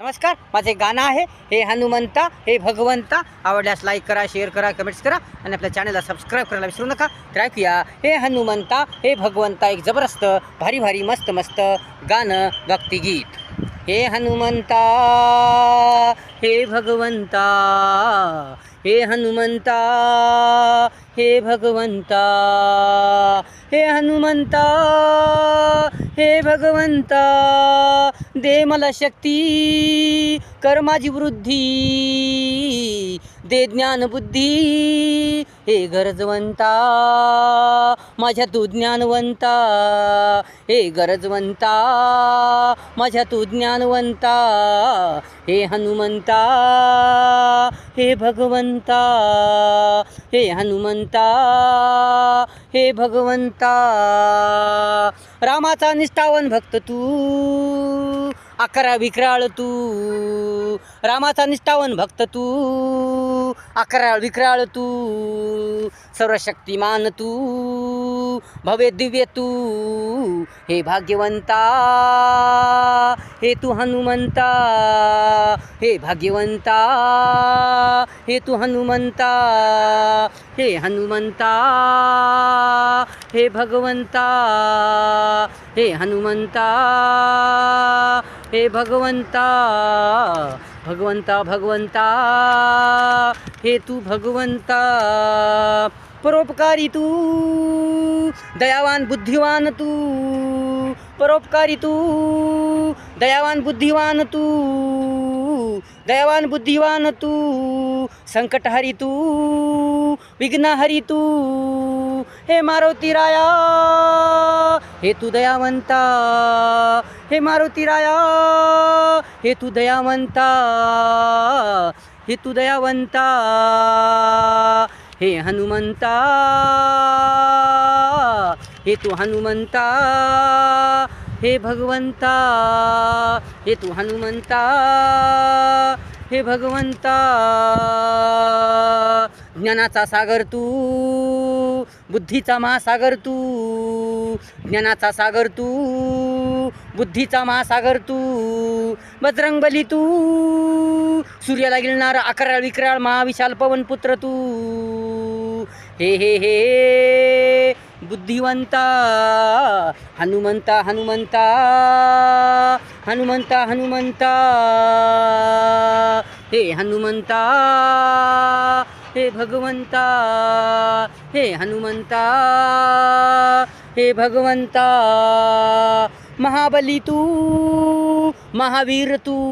नमस्कार, माझे गाणं आहे हे हनुमंता हे भगवंता. आवडल्यास लाईक करा, शेअर करा, कमेंट्स करा आणि आपल्या चॅनलला सबस्क्राईब करायला विसरू नका. तर ऐकूया हे हनुमंता हे भगवंता, एक जबरदस्त भारी भारी मस्त मस्त गाणं भक्तिगीत. हे हनुमंता हे भगवंता, हे हनुमंता हे भगवंता, हे हनुमंता हे भगवंता, दे मला शक्ती, कर माझी वृद्धी, दे ज्ञान बुद्धी, हे गरजवंता, माझ्या तू ज्ञानवंता, हे गरजवंता, माझ्या तू ज्ञानवंता, हे हनुमंता हे भगवंता, हे हनुमंता हे भगवंता. रामाचा निष्ठावन भक्त तू, अकरा विक्राळ तू, रामाचा निष्ठावन भक्त तू, अकरा विक्राळ तू, सर्वशक्तिमान तू, भव्य दिव्य तू, हे भाग्यवंता, हे तू हनुमंता, हे भाग्यवंता, हे तू हनुमंता, हे हनुमंता हे भगवंता, हे हनुमंता हे भगवंता, भगवंता भगवंता हे तू भगवंता. परोपकारी तू, दयावान बुद्धिवान तू, परोपकारी तू, दयावान बुद्धिवान तू, दयावान बुद्धिवान तू, संकटहरी तू, विघ्नहरी तू, हे मारुती राया हे तू दयावंता, हे मारुती राया हे तू दयावंता, हे तू दयावंता, हे हनुमंता हे तू हनुमंता, हे भगवंता हे तू हनुमंता, हे भगवंता. ज्ञानाचा सागर तू, बुद्धीचा महासागर तू, ज्ञानाचा सागर तू, बुद्धीचा महासागर तू, बजरंगबली तू, सूर्याला गिळणारा अकराळ विक्राळ महाविशाल पवनपुत्र तू, हे हे हे बुद्धिवंता, हनुमंता हनुमंता हनुमंता हनुमंता, हे हनुमंता हे भगवंता, हे हनुमंता हे भगवंता. महाबली तू, महावीर तू,